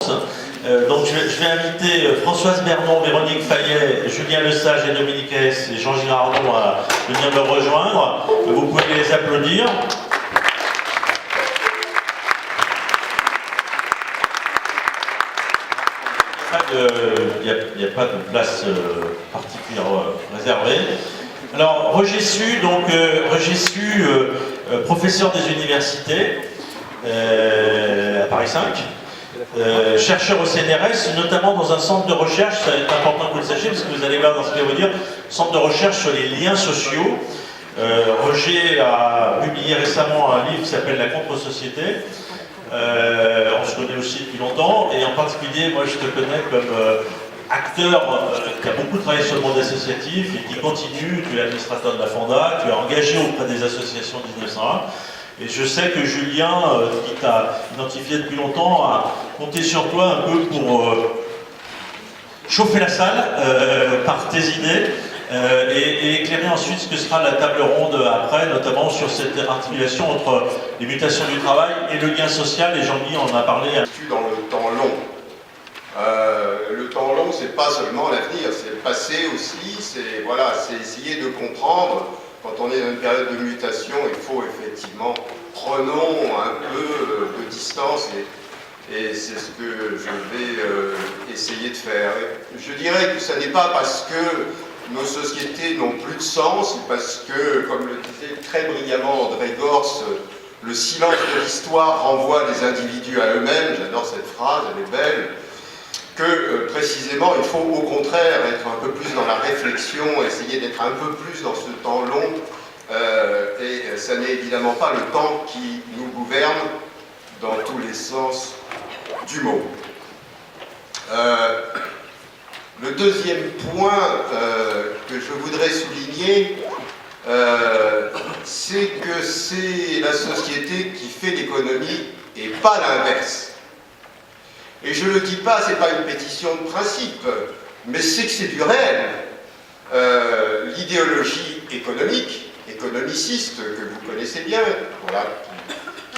Donc je vais inviter Françoise Bernon, Véronique Fayet, Julien Lesage et Dominique Hess et Jean Girardon à venir me rejoindre. Vous pouvez les applaudir. Il n'y a pas de place particulière réservée. Alors Roger Su, professeur des universités à Paris 5. Chercheur au CNRS, notamment dans un centre de recherche, ça va être important que vous le sachiez, parce que vous allez voir dans ce que je vais vous dire, centre de recherche sur les liens sociaux. Roger a publié récemment un livre qui s'appelle La contre-société. On se connaît aussi depuis longtemps, et en particulier, moi je te connais comme acteur qui a beaucoup travaillé sur le monde associatif et qui continue. Tu es administrateur de la Fonda, tu es engagé auprès des associations 1901. Et je sais que Julien, qui t'a identifié depuis longtemps, a compté sur toi un peu pour chauffer la salle par tes idées et éclairer ensuite ce que sera la table ronde après, notamment sur cette articulation entre les mutations du travail et le lien social. Et Jean-Guy en a parlé. Dans le temps long. Le temps long, c'est pas seulement l'avenir, c'est le passé aussi, c'est essayer de comprendre. Quand on est dans une période de mutation, il faut effectivement, prenons un peu de distance et c'est ce que je vais essayer de faire. Je dirais que ce n'est pas parce que nos sociétés n'ont plus de sens, parce que, comme le disait très brillamment André Gorz, le silence de l'histoire renvoie les individus à eux-mêmes, j'adore cette phrase, elle est belle, que précisément il faut au contraire être un peu plus dans la réflexion, essayer d'être un peu plus dans ce temps long, et ça n'est évidemment pas le temps qui nous gouverne dans tous les sens du mot. Le deuxième point que je voudrais souligner, c'est que c'est la société qui fait l'économie et pas l'inverse. Et je ne le dis pas, ce n'est pas une pétition de principe, mais c'est que c'est du réel. L'idéologie économiciste, que vous connaissez bien, voilà,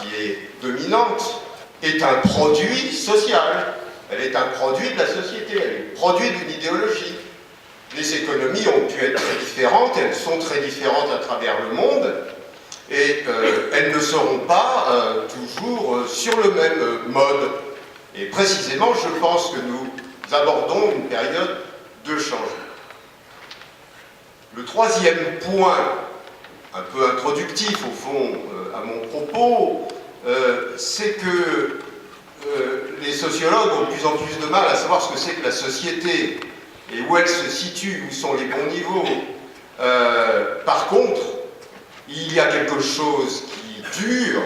qui est dominante, est un produit social. Elle est un produit de la société, elle est le produit d'une idéologie. Les économies ont pu être très différentes, elles sont très différentes à travers le monde, et elles ne seront pas toujours sur le même mode. Et précisément, je pense que nous abordons une période de changement. Le troisième point, un peu introductif au fond à mon propos, c'est que les sociologues ont de plus en plus de mal à savoir ce que c'est que la société et où elle se situe, où sont les bons niveaux. Par contre, il y a quelque chose qui dure,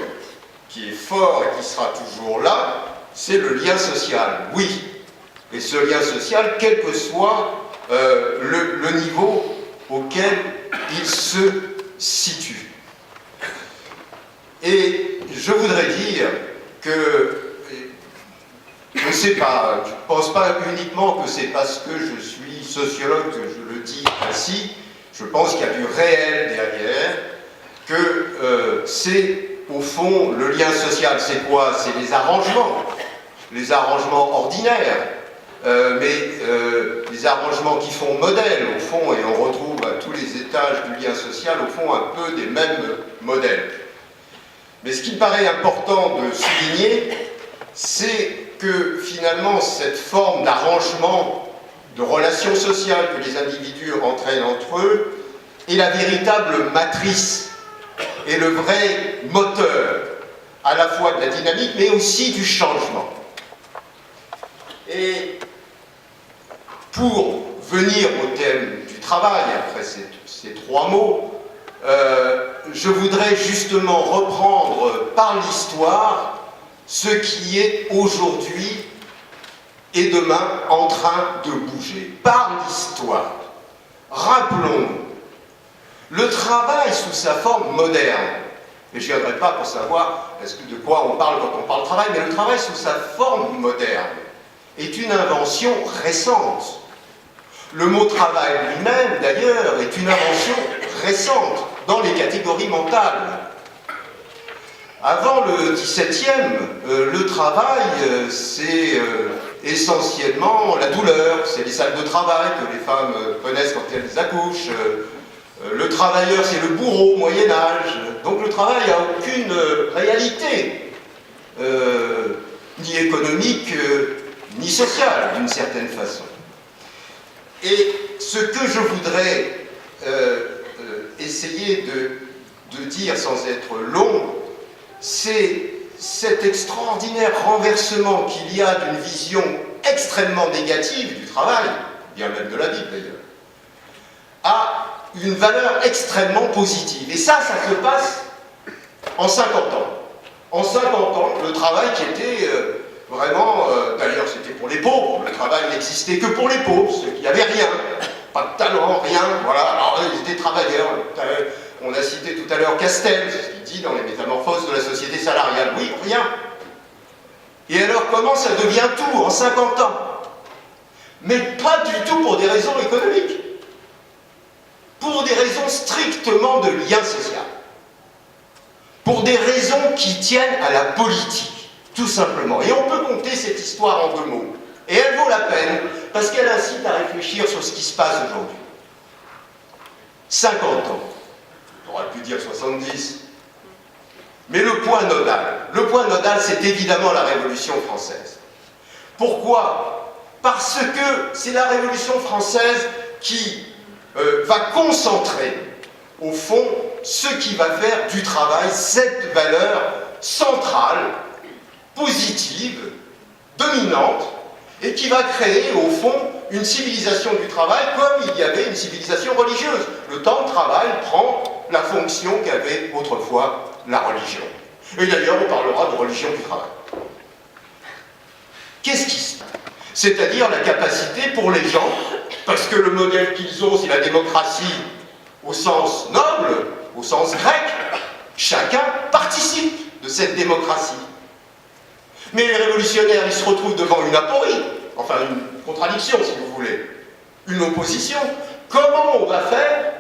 qui est fort et qui sera toujours là, c'est le lien social, oui. Et ce lien social, quel que soit le niveau auquel il se situe. Et je voudrais dire que je ne sais pas, je ne pense pas uniquement que c'est parce que je suis sociologue que je le dis ainsi, je pense qu'il y a du réel derrière, que c'est au fond le lien social, c'est quoi? C'est les arrangements ordinaires, mais les arrangements qui font modèle au fond, et on retrouve à tous les étages du lien social au fond un peu des mêmes modèles. Mais ce qui me paraît important de souligner, c'est que finalement cette forme d'arrangement, de relations sociales que les individus entraînent entre eux, est la véritable matrice et le vrai moteur à la fois de la dynamique mais aussi du changement. Et pour venir au thème du travail, après ces trois mots, je voudrais justement reprendre par l'histoire ce qui est aujourd'hui et demain en train de bouger. Par l'histoire. Rappelons-nous, le travail sous sa forme moderne, et je ne viendrai pas pour savoir de quoi on parle quand on parle travail, mais le travail sous sa forme moderne est une invention récente. Le mot travail lui-même, d'ailleurs, est une invention récente dans les catégories mentales. Avant le XVIIe, le travail, c'est essentiellement la douleur. C'est les salles de travail que les femmes connaissent quand elles accouchent. Le travailleur, c'est le bourreau au Moyen-Âge. Donc le travail n'a aucune réalité, ni économique, ni sociale, d'une certaine façon. Et ce que je voudrais essayer de dire sans être long, c'est cet extraordinaire renversement qu'il y a d'une vision extrêmement négative du travail, bien même de la Bible d'ailleurs, à une valeur extrêmement positive. Et ça se passe en 50 ans. En 50 ans, le travail qui était vraiment, d'ailleurs c'était pour les pauvres, le travail n'existait que pour les pauvres, ceux qui n'avaient rien, pas de talent, rien, voilà, alors ils étaient travailleurs. On a cité tout à l'heure Castel, ce qu'il dit dans les métamorphoses de la société salariale, oui, rien. Et alors comment ça devient tout en 50 ans? Mais pas du tout pour des raisons économiques, pour des raisons strictement de lien social, pour des raisons qui tiennent à la politique, tout simplement. Et on peut compter cette histoire en 2 mots. Et elle vaut la peine, parce qu'elle incite à réfléchir sur ce qui se passe aujourd'hui. 50 ans. On aurait pu dire 70. Mais le point nodal, c'est évidemment la Révolution française. Pourquoi? Parce que c'est la Révolution française qui va concentrer, au fond, ce qui va faire du travail cette valeur centrale, positive, dominante, et qui va créer, au fond, une civilisation du travail comme il y avait une civilisation religieuse. Le temps de travail prend la fonction qu'avait autrefois la religion. Et d'ailleurs, on parlera de religion du travail. Qu'est-ce qui se passe? C'est-à-dire la capacité pour les gens, parce que le modèle qu'ils ont, c'est la démocratie au sens noble, au sens grec, chacun participe de cette démocratie. Mais les révolutionnaires, ils se retrouvent devant une aporie, enfin une contradiction si vous voulez, une opposition. Comment on va faire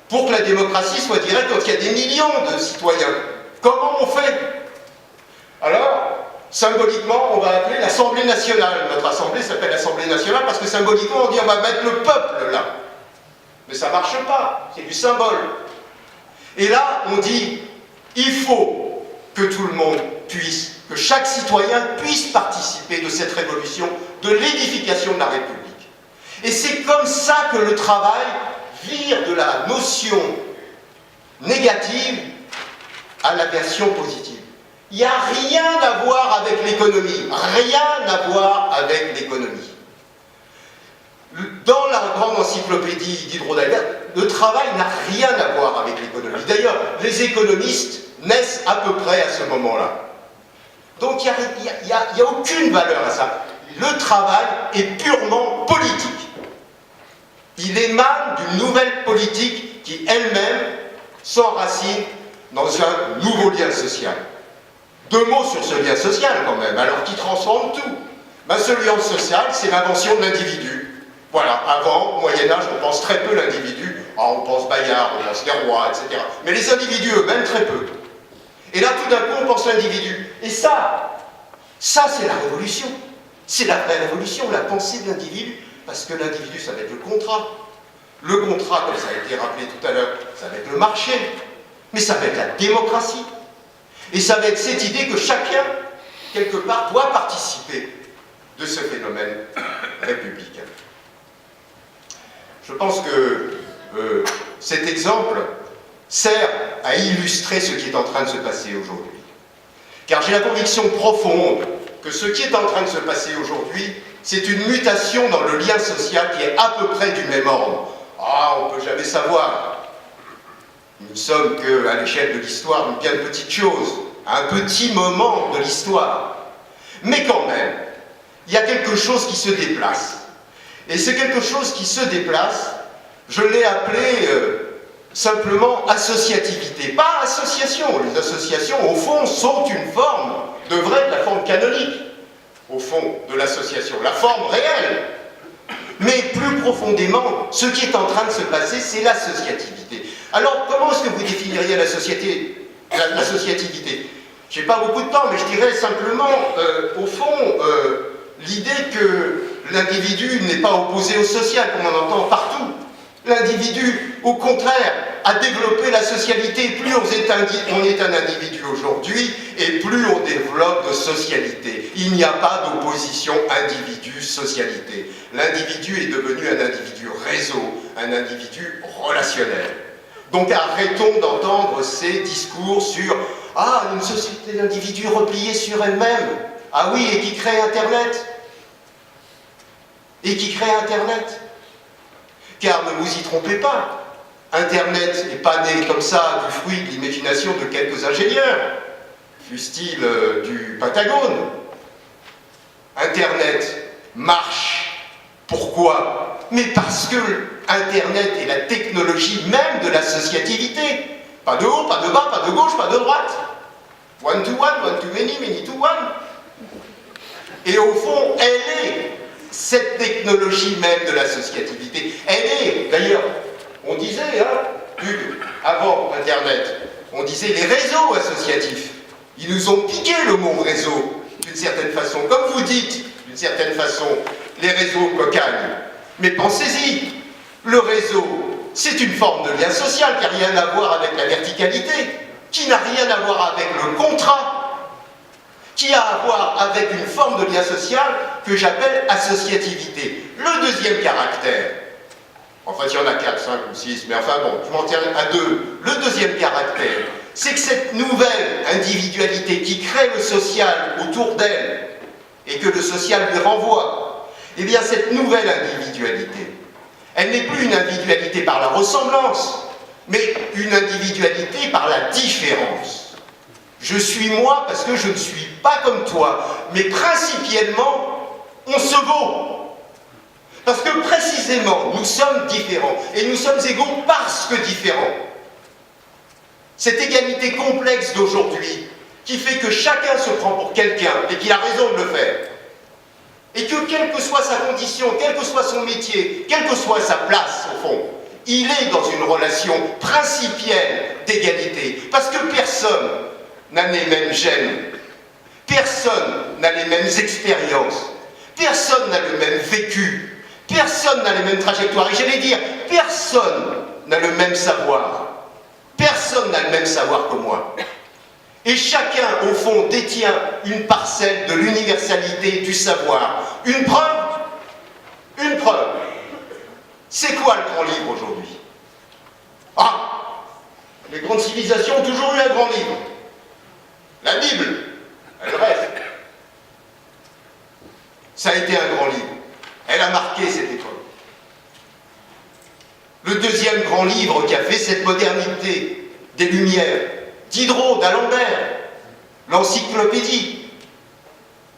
pour que la démocratie soit directe quand il y a des millions de citoyens? Comment on fait? Alors, symboliquement, on va appeler l'Assemblée nationale. Notre Assemblée s'appelle l'Assemblée nationale parce que symboliquement, on dit on va mettre le peuple là. Mais ça ne marche pas, c'est du symbole. Et là, on dit, il faut que tout le monde puisse, que chaque citoyen puisse participer de cette révolution, de l'édification de la République. Et c'est comme ça que le travail vire de la notion négative à la version positive. Il n'y a rien à voir avec l'économie, rien à voir avec l'économie. Dans la grande encyclopédie d'Hydro d'Albert, le travail n'a rien à voir avec l'économie. D'ailleurs, les économistes naissent à peu près à ce moment-là. Donc il n'y a aucune valeur à ça. Le travail est purement politique. Il émane d'une nouvelle politique qui elle-même s'enracine dans un nouveau lien social. 2 mots sur ce lien social quand même, alors qui transforme tout. Ben, ce lien social, c'est l'invention de l'individu. Voilà, avant, au Moyen-Âge, on pense très peu l'individu. On pense Bayard, on pense les rois, etc. Mais les individus eux-mêmes, très peu. Et là, tout d'un coup, on pense l'individu. Et ça c'est la révolution. C'est la vraie révolution, la pensée de l'individu. Parce que l'individu, ça va être le contrat. Le contrat, comme ça a été rappelé tout à l'heure, ça va être le marché. Mais ça va être la démocratie. Et ça va être cette idée que chacun, quelque part, doit participer de ce phénomène républicain. Je pense que cet exemple sert à illustrer ce qui est en train de se passer aujourd'hui. Car j'ai la conviction profonde que ce qui est en train de se passer aujourd'hui, c'est une mutation dans le lien social qui est à peu près du même ordre. On ne peut jamais savoir. Nous ne sommes qu'à l'échelle de l'histoire une bien petite chose, un petit moment de l'histoire. Mais quand même, il y a quelque chose qui se déplace. Et c'est quelque chose qui se déplace, je l'ai appelé simplement associativité. Pas association. Les associations, au fond, sont une forme de la forme canonique, au fond, de l'association, la forme réelle. Mais plus profondément, ce qui est en train de se passer, c'est l'associativité. Alors, comment est-ce que vous définiriez l'associativité? Je n'ai pas beaucoup de temps, mais je dirais simplement, au fond, l'idée que l'individu n'est pas opposé au social, comme on entend partout. L'individu, au contraire, a développé la socialité. Plus on est un individu aujourd'hui, et plus on développe de socialité. Il n'y a pas d'opposition individu-socialité. L'individu est devenu un individu réseau, un individu relationnel. Donc arrêtons d'entendre ces discours sur « Ah, une société d'individus repliée sur elle-même. Ah oui, et qui crée Internet. Et qui crée Internet. Car ne vous y trompez pas, Internet n'est pas né comme ça du fruit de l'imagination de quelques ingénieurs, fussent-ils du Pentagone. Internet marche. Pourquoi? Mais parce que Internet est la technologie même de l'associativité. Pas de haut, pas de bas, pas de gauche, pas de droite. One to one, one to many, many to one. Et au fond, elle est cette technologie même de l'associativité. Elle est, d'ailleurs, on disait, avant Internet, on disait les réseaux associatifs. Ils nous ont piqué le mot réseau, d'une certaine façon. Comme vous dites, d'une certaine façon, les réseaux cocagnent. Mais pensez-y, le réseau, c'est une forme de lien social qui n'a rien à voir avec la verticalité, qui n'a rien à voir avec le contrat, qui a à voir avec une forme de lien social que j'appelle associativité. Le deuxième caractère, enfin il y en a 4, 5 ou 6, mais enfin bon, je m'en tiens à 2. Le deuxième caractère, c'est que cette nouvelle individualité qui crée le social autour d'elle et que le social lui renvoie, eh bien cette nouvelle individualité, elle n'est plus une individualité par la ressemblance, mais une individualité par la différence. Je suis moi parce que je ne suis pas comme toi, mais principiellement, on se vaut. Parce que précisément, nous sommes différents, et nous sommes égaux parce que différents. Cette égalité complexe d'aujourd'hui, qui fait que chacun se prend pour quelqu'un, et qu'il a raison de le faire, et que quelle que soit sa condition, quel que soit son métier, quelle que soit sa place, au fond, il est dans une relation principielle d'égalité. Parce que personne n'a les mêmes gènes, personne n'a les mêmes expériences, personne n'a le même vécu, personne n'a les mêmes trajectoires, et j'allais dire, personne n'a le même savoir, personne n'a le même savoir que moi. Et chacun, au fond, détient une parcelle de l'universalité du savoir. Une preuve. C'est quoi le grand livre aujourd'hui? Ah, les grandes civilisations ont toujours eu un grand livre. La Bible, elle reste. Ça a été un grand livre. Elle a marqué cette époque. Le deuxième grand livre qui a fait cette modernité des Lumières, Diderot, d'Alembert, l'encyclopédie,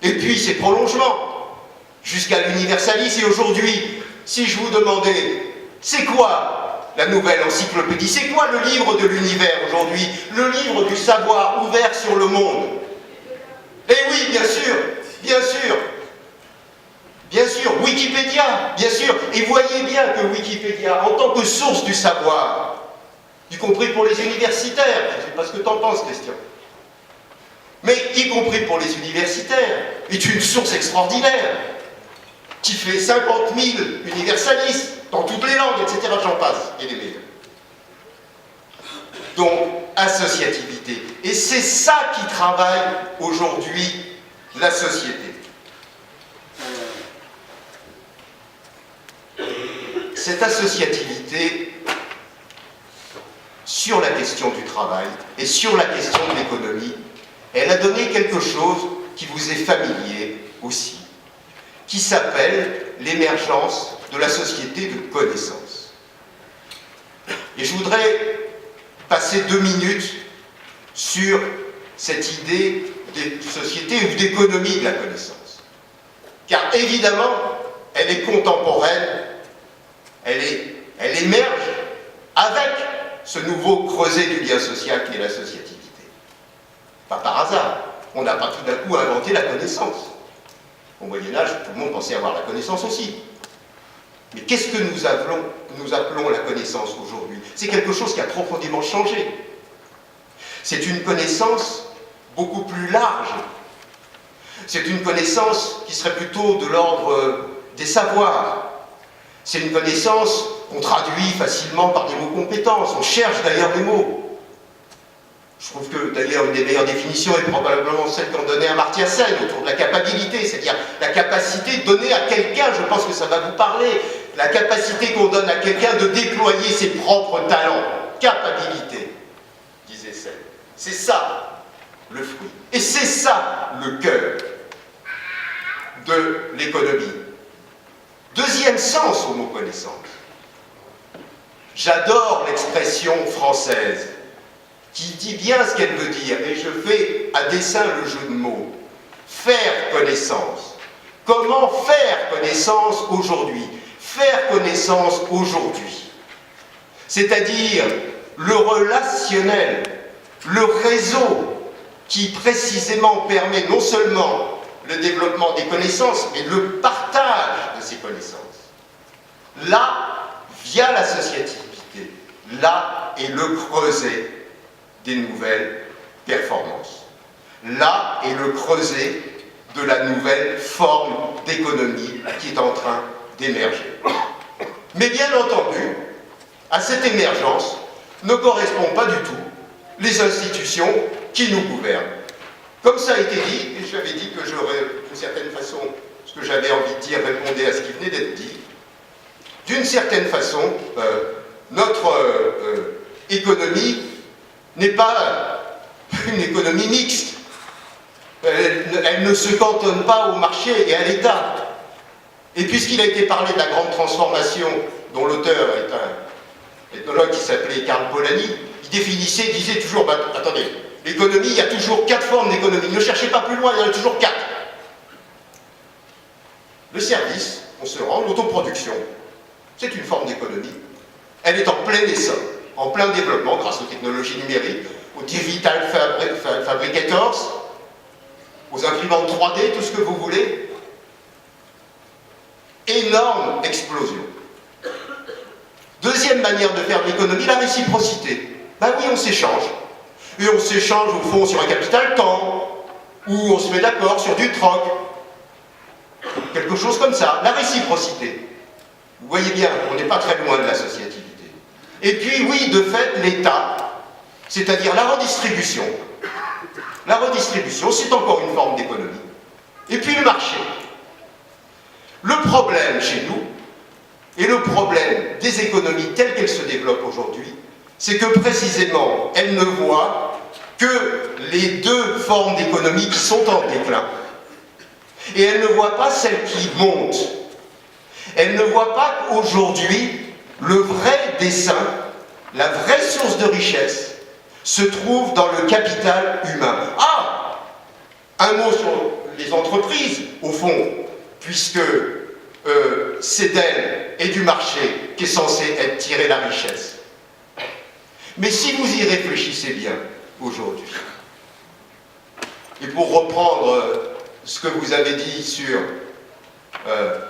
et puis ses prolongements, jusqu'à l'universalisme. Et aujourd'hui, si je vous demandais, c'est quoi la nouvelle encyclopédie? C'est quoi le livre de l'univers aujourd'hui? Le livre du savoir ouvert sur le monde? Eh oui, bien sûr, bien sûr. Bien sûr, Wikipédia, bien sûr. Et voyez bien que Wikipédia, en tant que source du savoir, y compris pour les universitaires, je ne sais pas ce que tu en penses, Christian, mais y compris pour les universitaires, est une source extraordinaire, qui fait 50 000 universalistes, dans toutes les langues, etc. J'en passe, et des meilleurs. Donc, associativité. Et c'est ça qui travaille aujourd'hui la société. Cette associativité sur la question du travail et sur la question de l'économie, elle a donné quelque chose qui vous est familier aussi, qui s'appelle l'émergence de la société de connaissance. Et je voudrais passer 2 minutes sur cette idée de société ou d'économie de la connaissance. Car évidemment, elle est contemporaine, elle émerge avec ce nouveau creuset du lien social qui est la sociativité. Pas par hasard, on n'a pas tout d'un coup inventé la connaissance. Au Moyen-Âge, tout le monde pensait avoir la connaissance aussi. Mais qu'est-ce que nous appelons la connaissance aujourd'hui? C'est quelque chose qui a profondément changé. C'est une connaissance beaucoup plus large. C'est une connaissance qui serait plutôt de l'ordre des savoirs. C'est une connaissance qu'on traduit facilement par des mots compétences. On cherche d'ailleurs des mots. Je trouve que d'ailleurs une des meilleures définitions est probablement celle qu'on donnait à Amartya Sen autour de la capacité, c'est-à-dire la capacité donnée à quelqu'un, je pense que ça va vous parler, la capacité qu'on donne à quelqu'un de déployer ses propres talents. Capacité, disait Sen. C'est ça le fruit. Et c'est ça le cœur de l'économie. Deuxième sens au mot connaissance. J'adore l'expression française qui dit bien ce qu'elle veut dire, et je fais à dessein le jeu de mots. Faire connaissance. Comment faire connaissance aujourd'hui? Faire connaissance aujourd'hui. C'est-à-dire le relationnel, le réseau qui précisément permet non seulement le développement des connaissances, mais le partage de ces connaissances. Là, via l'associativité, là est le creuset des nouvelles performances. Là est le creuset de la nouvelle forme d'économie qui est en train d'émerger. Mais bien entendu, à cette émergence ne correspondent pas du tout les institutions qui nous gouvernent. Comme ça a été dit, et j'avais dit que j'aurais, d'une certaine façon, ce que j'avais envie de dire répondait à ce qui venait d'être dit, d'une certaine façon, notre économie n'est pas une économie mixte. Elle ne se cantonne pas au marché et à l'État. Et puisqu'il a été parlé de la grande transformation, dont l'auteur est un ethnologue qui s'appelait Karl Polanyi, il définissait, il disait toujours, attendez, l'économie, il y a toujours 4 formes d'économie. Ne cherchez pas plus loin, il y en a toujours 4. Le service, on se rend, l'autoproduction, c'est une forme d'économie. Elle est en plein essor, en plein développement grâce aux technologies numériques, aux digital fabricators, aux imprimantes 3D, tout ce que vous voulez. Énorme explosion. Deuxième manière de faire de l'économie, la réciprocité. Ben oui, on s'échange. Et on s'échange au fond sur un capital temps, ou on se met d'accord sur du troc. Quelque chose comme ça. La réciprocité. Vous voyez bien, on n'est pas très loin de la sociativité. Et puis oui, de fait, l'État, c'est-à-dire la redistribution. La redistribution, c'est encore une forme d'économie. Et puis le marché. Le problème chez nous, et le problème des économies telles qu'elles se développent aujourd'hui, c'est que précisément, elles ne voient que les deux formes d'économie qui sont en déclin. Et elles ne voient pas celles qui montent. Elles ne voient pas qu'aujourd'hui, le vrai dessein, la vraie source de richesse, se trouve dans le capital humain. Ah! Un mot sur les entreprises, au fond, puisque c'est d'elles et du marché qu'est censé être tirée la richesse. Mais si vous y réfléchissez bien, aujourd'hui, et pour reprendre ce que vous avez dit sur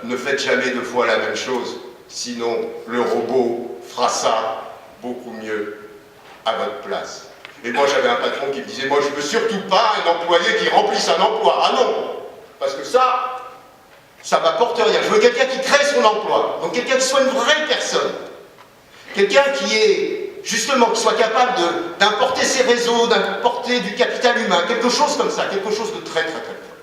ne faites jamais 2 fois la même chose, sinon le robot fera ça beaucoup mieux à votre place. Et moi j'avais un patron qui me disait, moi je ne veux surtout pas un employé qui remplisse un emploi. Ah non, parce que ça m'apporte rien. Je veux quelqu'un qui crée son emploi, donc quelqu'un qui soit une vraie personne, quelqu'un qui est justement, qui soit capable d'importer ses réseaux, d'importer du capital humain, quelque chose comme ça, quelque chose de très très très fort.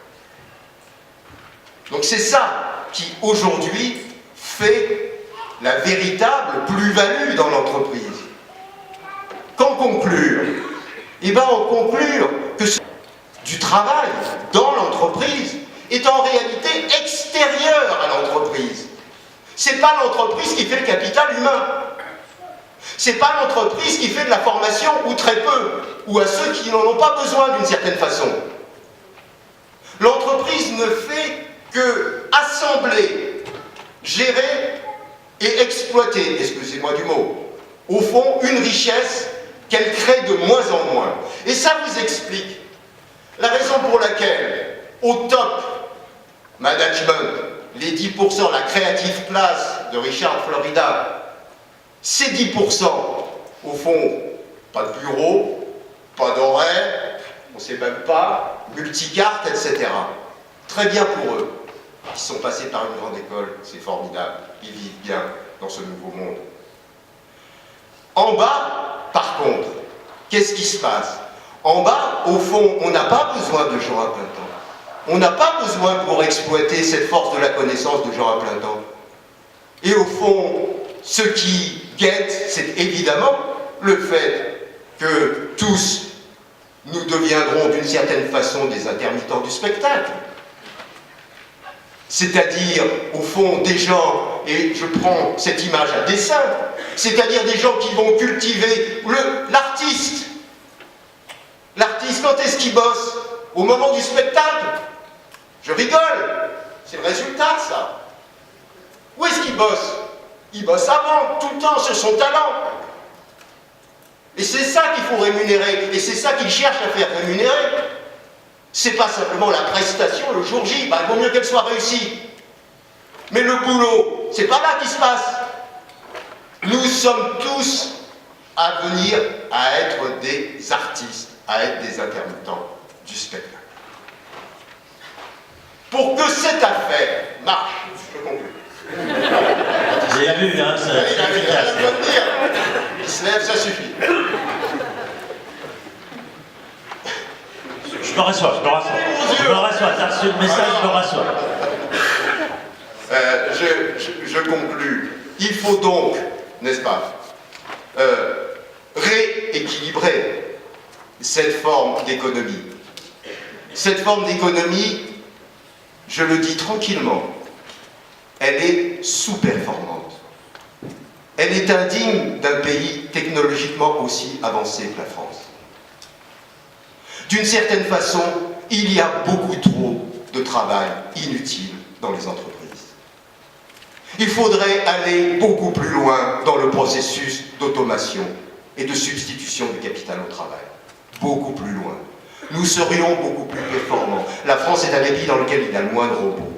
Donc c'est ça qui aujourd'hui fait la véritable plus-value dans l'entreprise. Qu'en conclure? Eh bien en conclure que du travail dans l'entreprise est en réalité extérieur à l'entreprise. C'est pas l'entreprise qui fait le capital humain. C'est pas l'entreprise qui fait de la formation, ou très peu, ou à ceux qui n'en ont pas besoin d'une certaine façon. L'entreprise ne fait que assembler, gérer et exploiter, excusez-moi du mot, au fond, une richesse qu'elle crée de moins en moins. Et ça vous explique la raison pour laquelle, au top management, les 10%, la creative class de Richard Florida, ces 10%, au fond, pas de bureau, pas d'horaire, on ne sait même pas, multicarte, etc. Très bien pour eux. Ils sont passés par une grande école, c'est formidable. Ils vivent bien dans ce nouveau monde. En bas, par contre, qu'est-ce qui se passe? En bas, au fond, on n'a pas besoin de gens à plein temps. On n'a pas besoin pour exploiter cette force de la connaissance de gens à plein temps. Et au fond, ce qui guette, c'est évidemment le fait que tous nous deviendrons d'une certaine façon des intermittents du spectacle. C'est-à-dire, au fond, des gens, et je prends cette image à dessein, c'est-à-dire des gens qui vont cultiver l'artiste. L'artiste, quand est-ce qu'il bosse? Au moment du spectacle? Je rigole, c'est le résultat, ça. Où est-ce qu'il bosse? Il bosse avant, tout le temps, sur son talent. Et c'est ça qu'il faut rémunérer, et c'est ça qu'il cherche à faire rémunérer. C'est pas simplement la prestation le jour J, il vaut mieux qu'elle soit réussie. Mais le boulot, c'est pas là qu'il se passe. Nous sommes tous à venir à être des artistes, à être des intermittents du spectacle. Pour que cette affaire marche, je conclue. Vous avez vu, hein, c'est efficace. Il se lève, ça suffit. Je me rassois, t'as reçu le message, je me rassois. Je conclus. Il faut donc, n'est-ce pas, rééquilibrer cette forme d'économie. Cette forme d'économie, je le dis tranquillement, elle est sous-performante. Elle est indigne d'un pays technologiquement aussi avancé que la France. D'une certaine façon, il y a beaucoup trop de travail inutile dans les entreprises. Il faudrait aller beaucoup plus loin dans le processus d'automation et de substitution du capital au travail. Beaucoup plus loin. Nous serions beaucoup plus performants. La France est un des pays dans lequel il y a le moins de robots.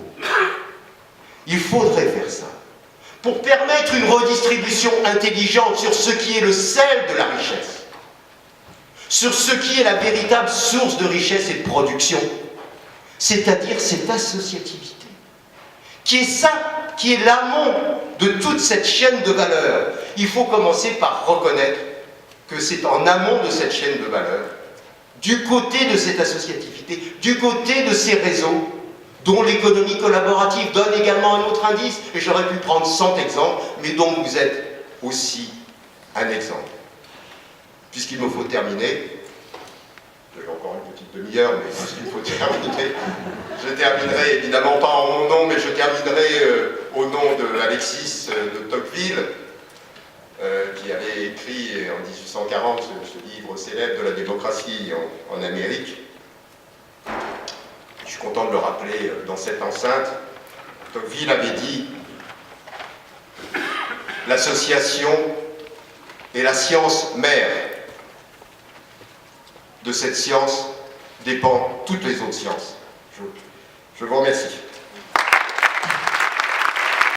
Il faudrait faire ça pour permettre une redistribution intelligente sur ce qui est le sel de la richesse, sur ce qui est la véritable source de richesse et de production, c'est-à-dire cette associativité, qui est ça, qui est l'amont de toute cette chaîne de valeur. Il faut commencer par reconnaître que c'est en amont de cette chaîne de valeur, du côté de cette associativité, du côté de ces réseaux, dont l'économie collaborative donne également un autre indice, et j'aurais pu prendre 100 exemples, mais dont vous êtes aussi un exemple. Puisqu'il me faut terminer, j'ai encore une petite demi-heure, mais puisqu'il faut terminer, je terminerai évidemment pas en mon nom, mais je terminerai au nom d'Alexis de Tocqueville, qui avait écrit en 1840 ce livre célèbre de la démocratie en Amérique. Je suis content de le rappeler dans cette enceinte. Tocqueville avait dit « L'association est la science mère. De cette science dépendent toutes les autres sciences. » Je vous remercie.